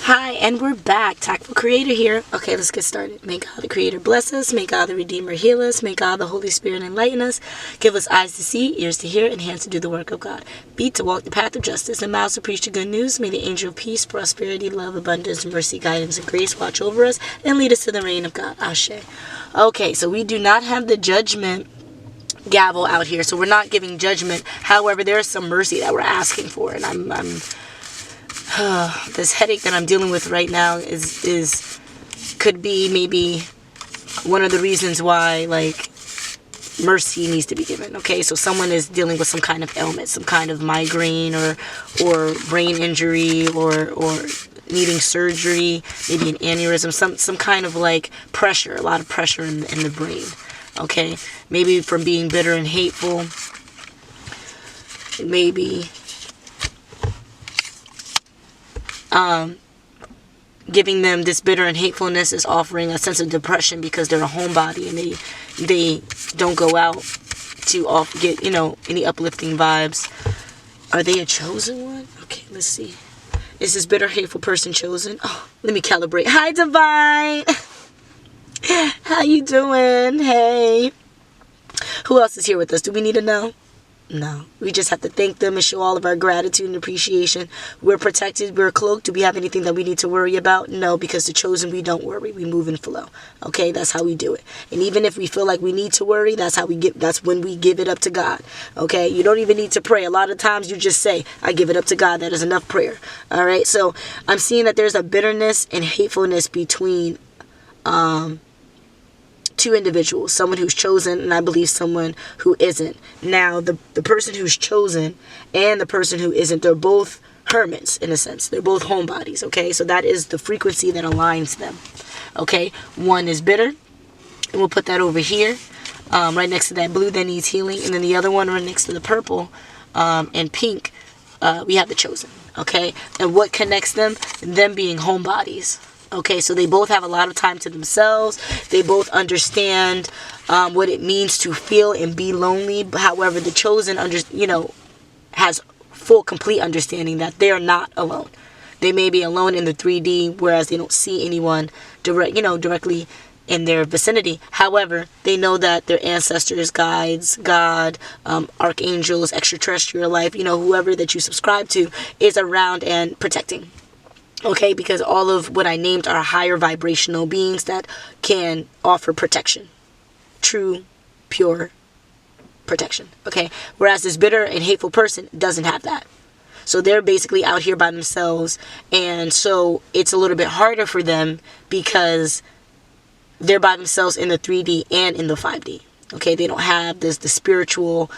Hi, and we're back. TAKful Creator here. Okay, let's get started. May God the Creator bless us. May God the Redeemer heal us. May God the Holy Spirit enlighten us. Give us eyes to see, ears to hear, and hands to do the work of God. Feet to walk the path of justice, and mouths to preach the good news. May the angel of peace, prosperity, love, abundance, mercy, guidance, and grace watch over us and lead us to the reign of God. Ashe. Okay, so we do not have the judgment gavel out here, so we're not giving judgment. However, there is some mercy that we're asking for, and I'm this headache that I'm dealing with right now could be maybe one of the reasons why, like, mercy needs to be given. Okay, so someone is dealing with some kind of ailment, some kind of migraine or brain injury or needing surgery, maybe an aneurysm, some kind of like pressure, a lot of pressure in the brain. Okay, maybe from being bitter and hateful, maybe giving them this bitter and hatefulness is offering a sense of depression because they're a homebody and they don't go out to get, any uplifting vibes. Are they a chosen one? Okay, let's see. Is this bitter, hateful person chosen? Oh, let me calibrate. Hi, Divine. How you doing? Hey. Who else is here with us? Do we need to know? No. We just have to thank them and show all of our gratitude and appreciation. We're protected. We're cloaked. Do we have anything that we need to worry about? No, because the chosen, we don't worry. We move and flow. Okay, that's how we do it. And even if we feel like we need to worry, that's when we give it up to God. Okay, you don't even need to pray. A lot of times you just say, I give it up to God. That is enough prayer. All right, so I'm seeing that there's a bitterness and hatefulness between two individuals, someone who's chosen and I believe someone who isn't. Now, the person who's chosen and the person who isn't, they're both hermits in a sense. They're both homebodies, okay? So that is the frequency that aligns them, okay? One is bitter, and we'll put that over here, right next to that blue that needs healing, and then the other one right next to the purple and pink, we have the chosen, okay? And what connects them? Them being homebodies. Okay, so they both have a lot of time to themselves. They both understand what it means to feel and be lonely. However, the chosen, has full, complete understanding that they're not alone. They may be alone in the 3D, whereas they don't see anyone directly in their vicinity. However, they know that their ancestors, guides, God, archangels, extraterrestrial life, whoever that you subscribe to is around and protecting. Okay, because all of what I named are higher vibrational beings that can offer protection. True, pure protection. Okay, whereas this bitter and hateful person doesn't have that. So they're basically out here by themselves. And so it's a little bit harder for them because they're by themselves in the 3D and in the 5D. Okay, they don't have the spiritual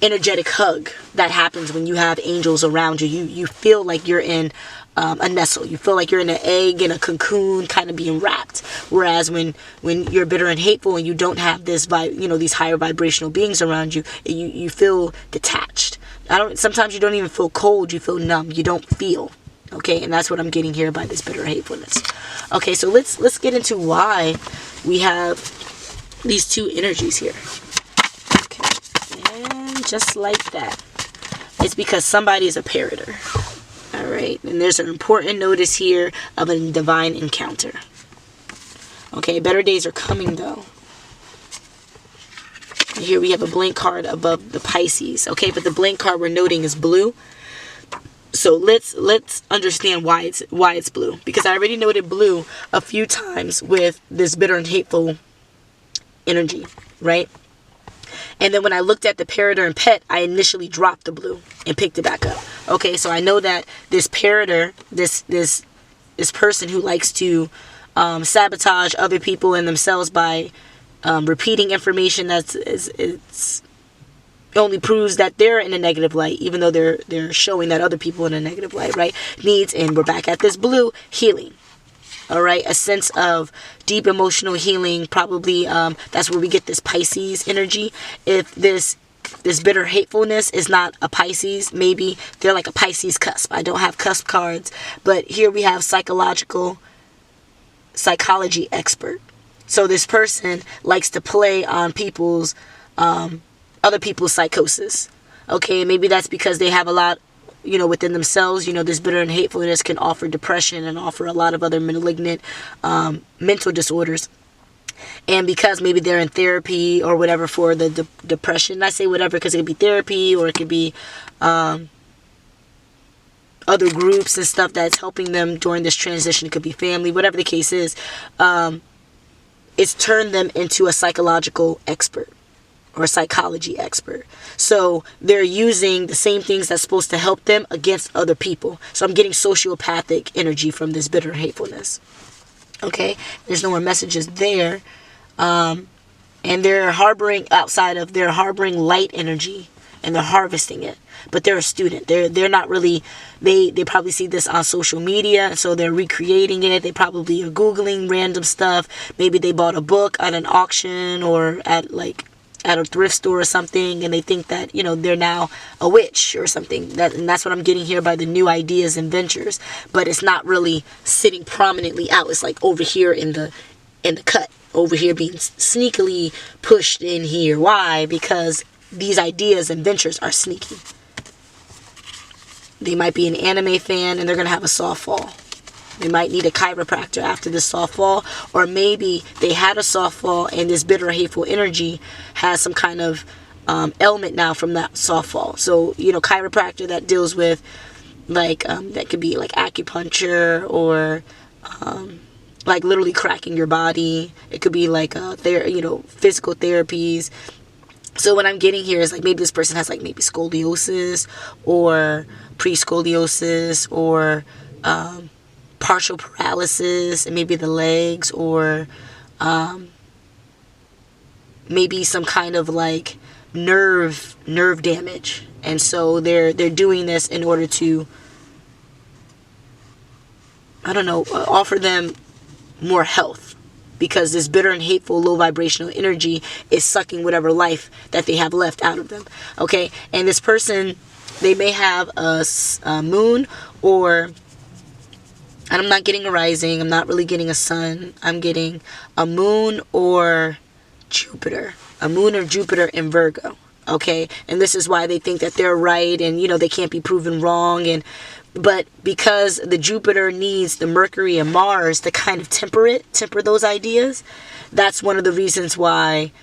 energetic hug that happens when you have angels around you. You feel like you're in a nestle. You feel like you're in an egg in a cocoon, kind of being wrapped. Whereas when you're bitter and hateful and you don't have this these higher vibrational beings around you, you feel detached. Sometimes you don't even feel cold. You feel numb. You don't feel. Okay, and that's what I'm getting here by this bitter hatefulness. Okay, so let's get into why we have these two energies here. Okay, and just like that, it's because somebody is a parroter. All right, and there's an important notice here of a divine encounter. Okay, better days are coming though. Here we have a blank card above the Pisces. Okay, but the blank card we're noting is blue. So let's understand why it's blue, because I already noted blue a few times with this bitter and hateful energy, right? And then when I looked at the parroter and pet, I initially dropped the blue and picked it back up. Okay, so I know that this parroter, this person who likes to sabotage other people and themselves by repeating information it's only proves that they're in a negative light, even though they're showing that other people in a negative light, right? Needs, and we're back at this blue, healing. All right, a sense of deep emotional healing. Probably that's where we get this Pisces energy. If this bitter hatefulness is not a Pisces, maybe they're like a Pisces cusp. I don't have cusp cards, but here we have psychology expert. So this person likes to play on other people's psychosis. Okay, maybe that's because they have a lot within themselves. This bitter and hatefulness can offer depression and offer a lot of other malignant mental disorders. And because maybe they're in therapy or whatever for the depression, I say whatever because it could be therapy or it could be other groups and stuff that's helping them during this transition. It could be family, whatever the case is. It's turned them into a psychological expert or a psychology expert. So they're using the same things that's supposed to help them against other people. So I'm getting sociopathic energy from this bitter hatefulness. Okay, there's no more messages there. And they're harboring light energy and they're harvesting it. But they're a student. They're not really, they probably see this on social media, so they're recreating it. They probably are Googling random stuff. Maybe they bought a book at an auction or at a thrift store or something, and they think that, they're now a witch or something. And that's what I'm getting here by the new ideas and ventures. But it's not really sitting prominently out. It's like over here in the cut, over here being sneakily pushed in here. Why? Because these ideas and ventures are sneaky. They might be an anime fan and they're going to have a soft fall. They might need a chiropractor after this soft fall. Or maybe they had a soft fall and this bitter, hateful energy has some kind of ailment now from that soft fall. So, chiropractor that deals with that could be like acupuncture or like literally cracking your body. It could be like physical therapies. So what I'm getting here is maybe this person has maybe scoliosis or pre-scoliosis or partial paralysis and maybe the legs, or maybe some kind of nerve damage. And so they're doing this in order to, offer them more health. Because this bitter and hateful, low vibrational energy is sucking whatever life that they have left out of them. Okay? And this person, they may have a moon, or, and I'm not getting a rising. I'm not really getting a sun. I'm getting a moon or Jupiter. A moon or Jupiter in Virgo. Okay? And this is why they think that they're right and, they can't be proven wrong. But because the Jupiter needs the Mercury and Mars to kind of temper those ideas, that's one of the reasons why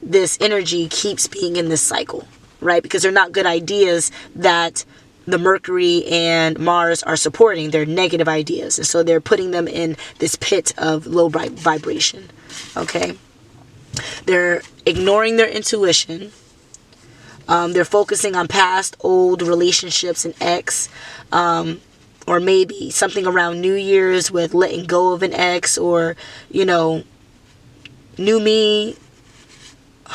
this energy keeps being in this cycle, right? Because they're not good ideas that the Mercury and Mars are supporting. They're negative ideas. And so they're putting them in this pit of low vibration, okay? They're ignoring their intuition. They're focusing on past old relationships and ex, or maybe something around New Year's with letting go of an ex, or, new me.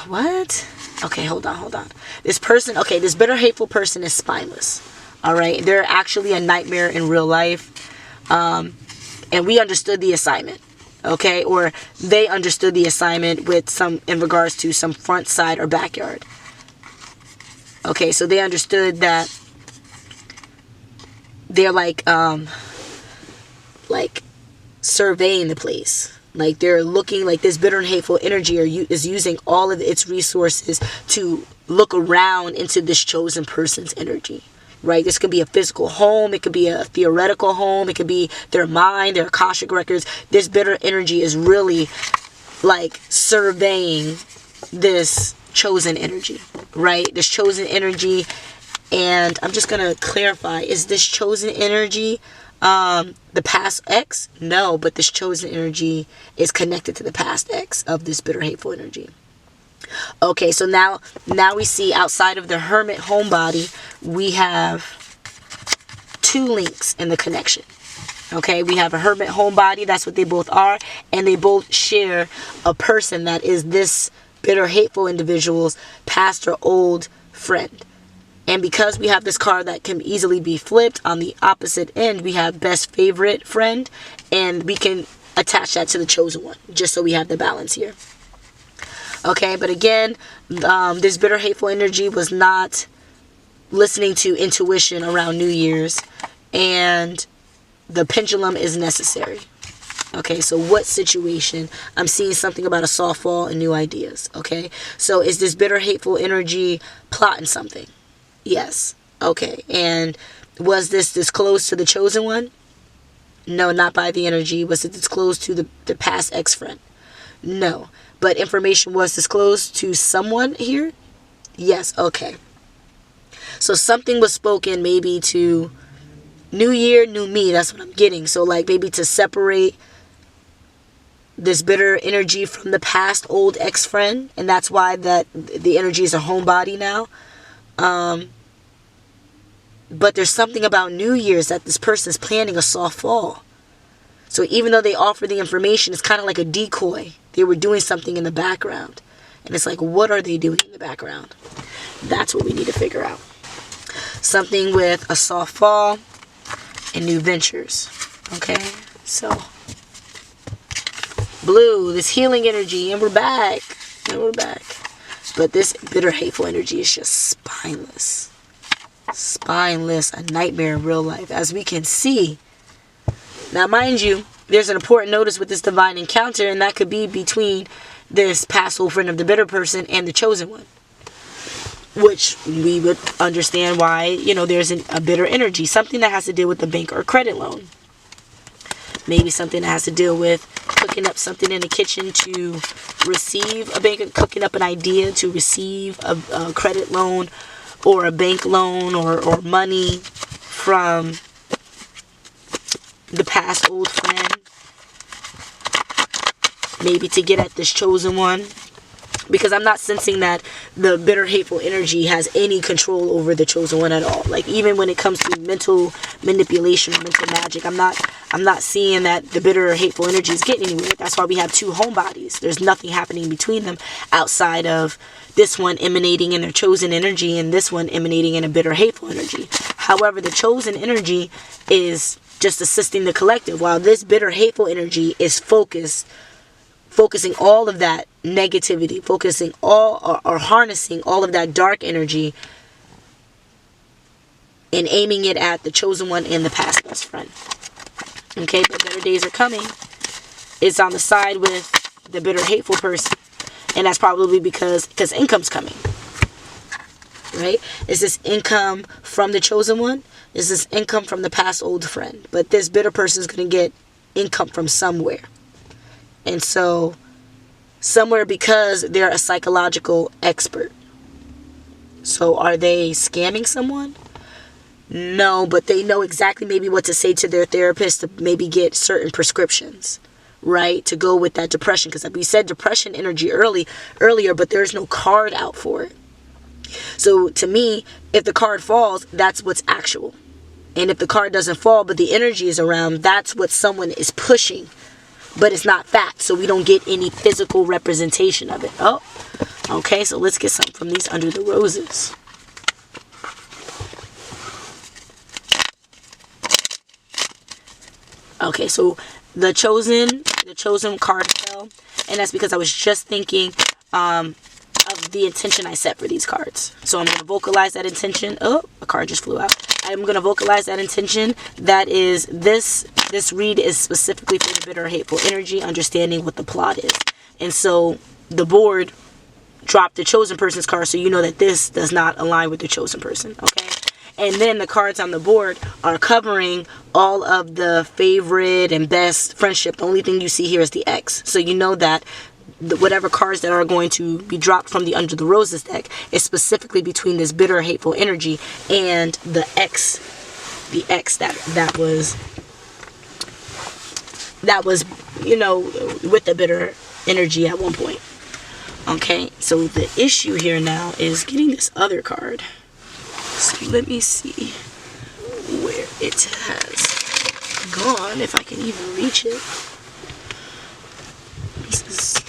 What? Okay, hold on. This person, this bitter, hateful person is spineless. All right. They're actually a nightmare in real life. And we understood the assignment. Okay. Or they understood the assignment in regards to some front, side, or backyard. Okay, so they understood that they're surveying the place. They're looking, this bitter and hateful energy is using all of its resources to look around into this chosen person's energy. Right? This could be a physical home. It could be a theoretical home. It could be their mind, their Akashic records. This bitter energy is really surveying this chosen energy, right? This chosen energy. And I'm just going to clarify, is this chosen energy the past ex? No, but this chosen energy is connected to the past ex of this bitter, hateful energy. Okay, so now we see outside of the hermit homebody, we have two links in the connection. Okay, we have a hermit homebody, that's what they both are, and they both share a person that is this bitter, hateful individual's past or old friend. And because we have this card that can easily be flipped, on the opposite end we have best favorite friend, and we can attach that to the chosen one, just so we have the balance here. Okay, but again, this bitter, hateful energy was not listening to intuition around New Year's, and the pendulum is necessary. Okay, so what situation? I'm seeing something about a soft fall and new ideas. Okay, so is this bitter, hateful energy plotting something? Yes. Okay, and was this disclosed to the chosen one? No, not by the energy. Was it disclosed to the past ex-friend? No. But information was disclosed to someone here? Yes, okay. So something was spoken maybe to new year, new me. That's what I'm getting. So like maybe to separate this bitter energy from the past old ex-friend. And that's why that the energy is a homebody now. But there's something about New Year's that this person is planning a soft fall. So even though they offer the information, it's kind of like a decoy. They were doing something in the background. And it's like, what are they doing in the background? That's what we need to figure out. Something with a soft fall and new ventures. Okay? So, blue, this healing energy, and we're back. But this bitter, hateful energy is just spineless. Spineless, a nightmare in real life, as we can see. Now, mind you, there's an important notice with this divine encounter, and that could be between this past old friend of the bitter person and the chosen one. Which we would understand why, there's a bitter energy. Something that has to deal with the bank or credit loan. Maybe something that has to deal with cooking up something in the kitchen to receive a bank, cooking up an idea to receive a credit loan or a bank loan or money from the past old friend. Maybe to get at this chosen one. Because I'm not sensing that the bitter, hateful energy has any control over the chosen one at all. Like, even when it comes to mental manipulation or mental magic, I'm not seeing that the bitter, hateful energy is getting anywhere. That's why we have two homebodies. There's nothing happening between them outside of this one emanating in their chosen energy and this one emanating in a bitter, hateful energy. However, the chosen energy is just assisting the collective, while this bitter, hateful energy is focusing all of that negativity, focusing all or harnessing all of that dark energy and aiming it at the chosen one and the past best friend. Okay, but better days are coming. It's on the side with the bitter, hateful person. And that's probably because income's coming. Right? Is this income from the chosen one? Is this income from the past old friend? But this bitter person is going to get income from somewhere. And so, somewhere, because they're a psychological expert. So, are they scamming someone? No, but they know exactly maybe what to say to their therapist to maybe get certain prescriptions, right? To go with that depression. Because we said depression energy earlier, but there's no card out for it. So, to me, if the card falls, that's what's actual. And if the card doesn't fall, but the energy is around, that's what someone is pushing. But it's not fact, so we don't get any physical representation of it. Oh, okay, so let's get some from these under the roses. Okay, so the chosen card fell, and that's because I was just thinking of the intention I set for these cards. So I'm going to vocalize that intention. Oh, a card just flew out. I'm going to vocalize that intention. That is this read is specifically for the bitter, hateful energy, understanding what the plot is. And so the board dropped the chosen person's card, so you know that this does not align with the chosen person, okay? And then the cards on the board are covering all of the favorite and best friendship. The only thing you see here is the X. So you know that whatever cards that are going to be dropped from the Under the Roses deck is specifically between this bitter, hateful energy and the X that was with the bitter energy at one point. Okay, so the issue here now is getting this other card. So let me see where it has gone, if I can even reach it. This is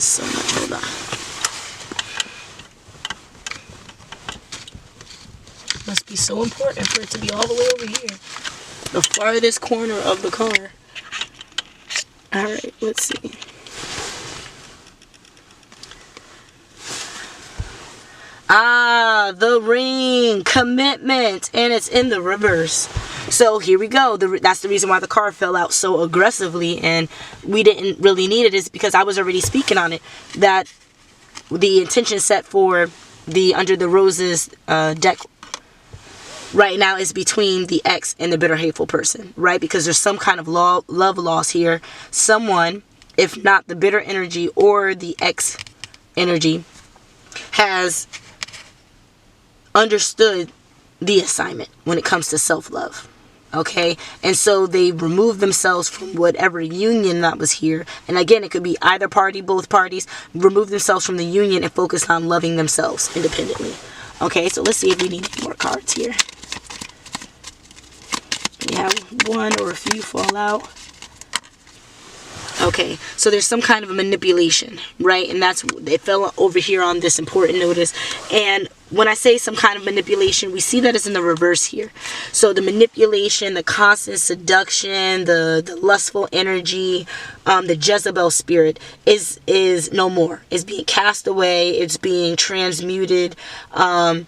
so much. Hold on. Must be so important for it to be all the way over here, the farthest corner of the car. Alright, let's see. The ring, commitment, and it's in the reverse. So here we go. That's the reason why the card fell out so aggressively, and we didn't really need it, is because I was already speaking on it, that the intention set for the Under the Roses deck right now is between the ex and the bitter, hateful person, right? Because there's some kind of love loss here. Someone, if not the bitter energy or the ex energy, has understood the assignment when it comes to self-love. Okay, and so they remove themselves from whatever union that was here. And again, it could be either party, both parties, remove themselves from the union and focus on loving themselves independently. Okay, so let's see if we need any more cards here. We have one or a few fall out. Okay, so there's some kind of a manipulation, right? And that's, it fell over here on this important notice. And when I say some kind of manipulation, we see that it's in the reverse here. So the manipulation, the constant seduction, the lustful energy, the Jezebel spirit is no more. It's being cast away. It's being transmuted from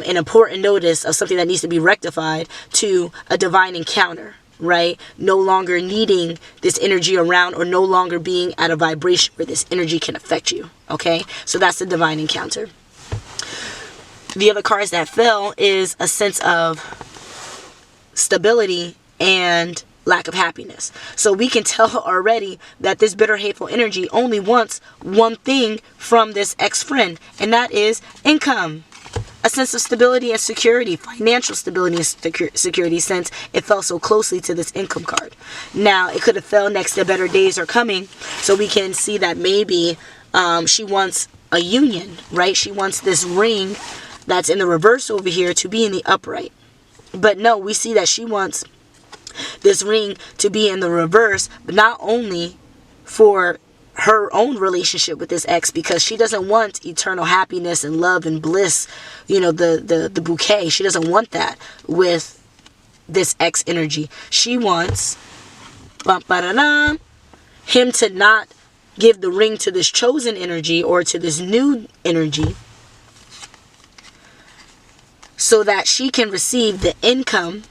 an important notice of something that needs to be rectified to a divine encounter. Right? No longer needing this energy around, or no longer being at a vibration where this energy can affect you. Okay? So that's the divine encounter. The other cards that fell is a sense of stability and lack of happiness. So we can tell already that this bitter, hateful energy only wants one thing from this ex-friend, and that is income. A sense of stability and security, financial stability and security, since it fell so closely to this income card. Now, it could have fell next to better days are coming, so we can see that maybe she wants a union, right? She wants this ring that's in the reverse over here to be in the upright. But no, we see that she wants this ring to be in the reverse, but not only for her own relationship with this ex, because she doesn't want eternal happiness and love and bliss, you know, the bouquet. She doesn't want that with this ex energy. She wants him to not give the ring to this chosen energy or to this new energy, so that she can receive the income.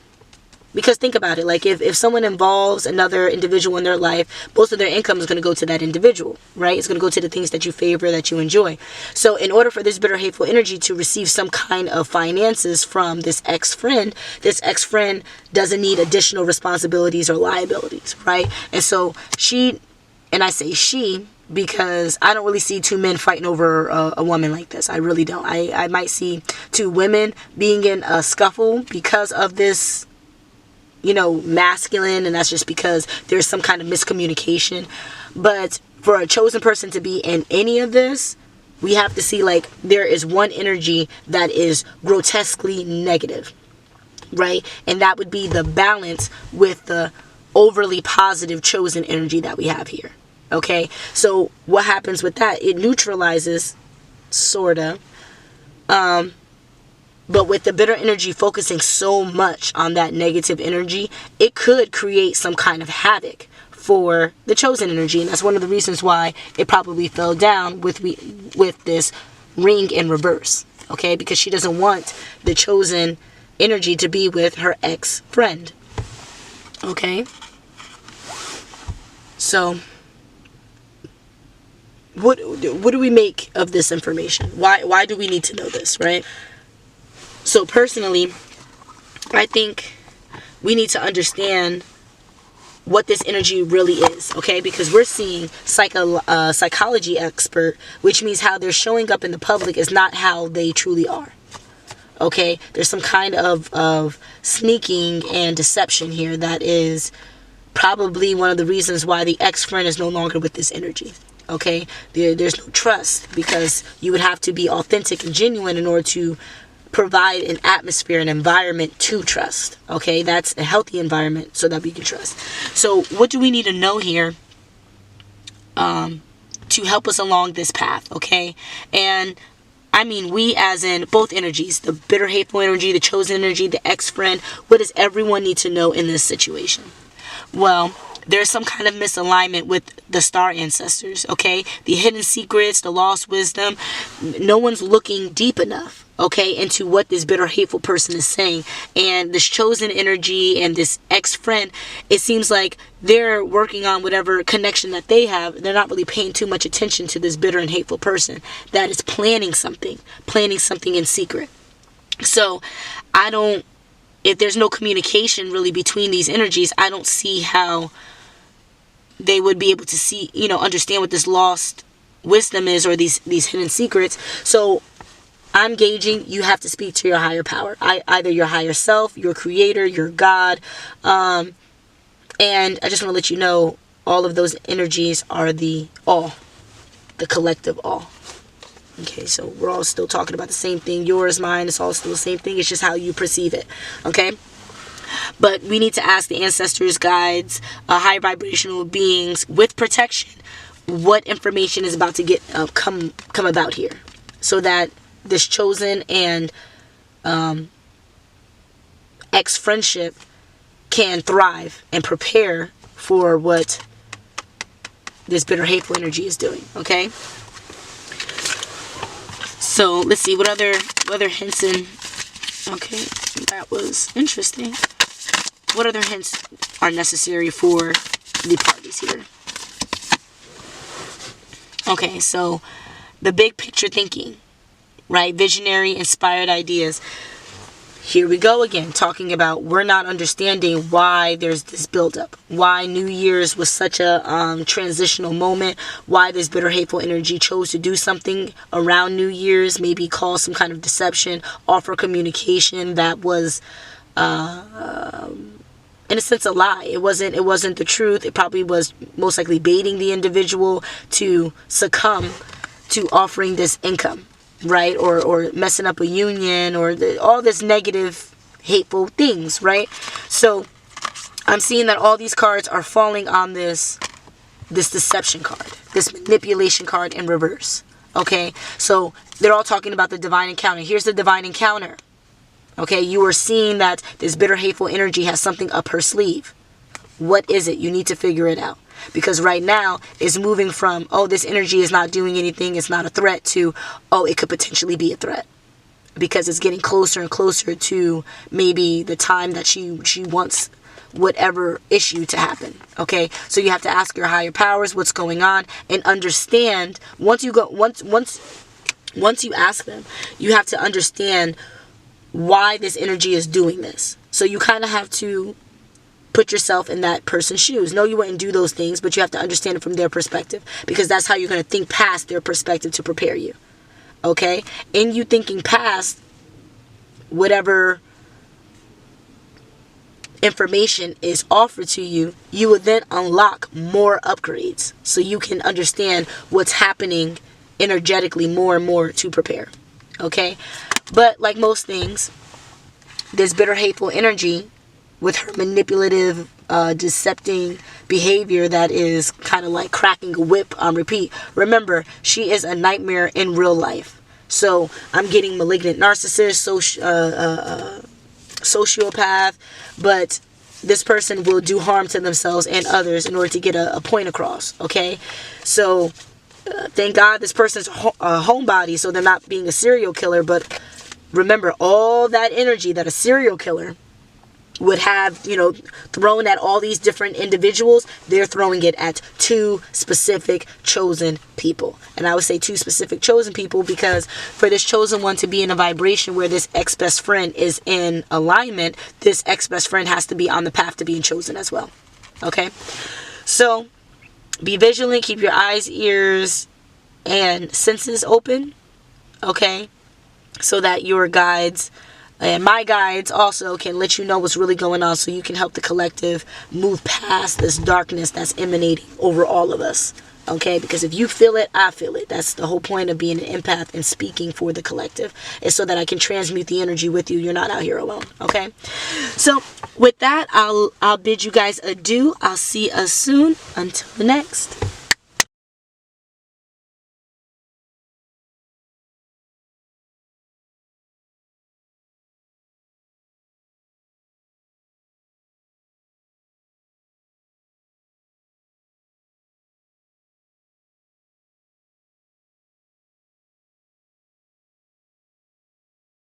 Because think about it, like if someone involves another individual in their life, most of their income is going to go to that individual, right? It's going to go to the things that you favor, that you enjoy. So in order for this bitter, hateful energy to receive some kind of finances from this ex-friend doesn't need additional responsibilities or liabilities, right? And so she, and I say she because I don't really see two men fighting over a woman like this. I really don't. I might see two women being in a scuffle because of this, you know, masculine, and that's just because there's some kind of miscommunication. But for a chosen person to be in any of this, we have to see like there is one energy that is grotesquely negative, right? And that would be the balance with the overly positive chosen energy that we have here. Okay, so what happens with that? It neutralizes, sorta. But with the bitter energy focusing so much on that negative energy, it could create some kind of havoc for the chosen energy. And that's one of the reasons why it probably fell down with this ring in reverse. Okay, because she doesn't want the chosen energy to be with her ex-friend. Okay, so what do we make of this information? Why do we need to know this, right? So personally, I think we need to understand what this energy really is, okay? Because we're seeing psychology expert, which means how they're showing up in the public is not how they truly are, okay? There's some kind of sneaking and deception here that is probably one of the reasons why the ex-friend is no longer with this energy, okay? There's no trust, because you would have to be authentic and genuine in order to provide an atmosphere, an environment to trust. Okay, that's a healthy environment so that we can trust. So what do we need to know here to help us along this path? Okay, and I mean we as in both energies, the bitter, hateful energy, the chosen energy, the ex-friend. What does everyone need to know in this situation? Well, there's some kind of misalignment with the star ancestors, okay? The hidden secrets, the lost wisdom. No one's looking deep enough, okay, into what this bitter, hateful person is saying. And this chosen energy and this ex-friend, it seems like they're working on whatever connection that they have. They're not really paying too much attention to this bitter and hateful person that is planning something in secret. So if there's no communication really between these energies, I don't see how they would be able to see, understand what this lost wisdom is, or these hidden secrets. So I'm gauging, you have to speak to your higher power, either your higher self, your creator, your God. And I just want to let you know, all of those energies are the all, the collective all. Okay, so we're all still talking about the same thing. Yours, mine, it's all still the same thing. It's just how you perceive it. Okay? But we need to ask the ancestors, guides, high vibrational beings with protection, what information is about to get come about here, so that this chosen and ex friendship can thrive and prepare for what this bitter, hateful energy is doing. Okay. So let's see what other hints in. Okay, that was interesting. What other hints are necessary for the parties here? Okay, so the big picture thinking, right? Visionary, inspired ideas. Here we go again, talking about we're not understanding why there's this buildup, why New Year's was such a transitional moment, why this bitter, hateful energy chose to do something around New Year's, maybe cause some kind of deception, offer communication that was, in a sense, a lie. It wasn't the truth. It probably was most likely baiting the individual to succumb to offering this income. Right? Or messing up a union, or all this negative, hateful things, right? So I'm seeing that all these cards are falling on this deception card, this manipulation card in reverse. Okay? So they're all talking about the divine encounter. Here's the divine encounter. Okay? You are seeing that this bitter, hateful energy has something up her sleeve. What is it? You need to figure it out. Because right now, it's moving from, oh, this energy is not doing anything, it's not a threat, to, oh, it could potentially be a threat. Because it's getting closer and closer to maybe the time that she wants whatever issue to happen. Okay? So you have to ask your higher powers what's going on, and understand, once you ask them, you have to understand why this energy is doing this. So you kind of have to put yourself in that person's shoes. No, you wouldn't do those things, but you have to understand it from their perspective, because that's how you're going to think past their perspective to prepare you. Okay? In you thinking past whatever information is offered to you, you will then unlock more upgrades, so you can understand what's happening energetically more and more to prepare. Okay? But like most things, this bitter, hateful energy, with her manipulative, decepting behavior that is kind of like cracking a whip on repeat. Remember, she is a nightmare in real life. So I'm getting malignant narcissist, sociopath, but this person will do harm to themselves and others in order to get a point across. Okay, so thank God this person's a homebody, so they're not being a serial killer. But remember, all that energy that a serial killer would have, thrown at all these different individuals, they're throwing it at two specific chosen people. And I would say two specific chosen people, because for this chosen one to be in a vibration where this ex-best friend is in alignment, this ex-best friend has to be on the path to being chosen as well. Okay? So, be vigilant, keep your eyes, ears, and senses open. Okay? So that your guides and my guides also can let you know what's really going on, so you can help the collective move past this darkness that's emanating over all of us. Okay? Because if you feel it, I feel it. That's the whole point of being an empath and speaking for the collective, is so that I can transmute the energy with you. You're not out here alone. Okay? So with that, I'll bid you guys adieu. I'll see us soon. Until next.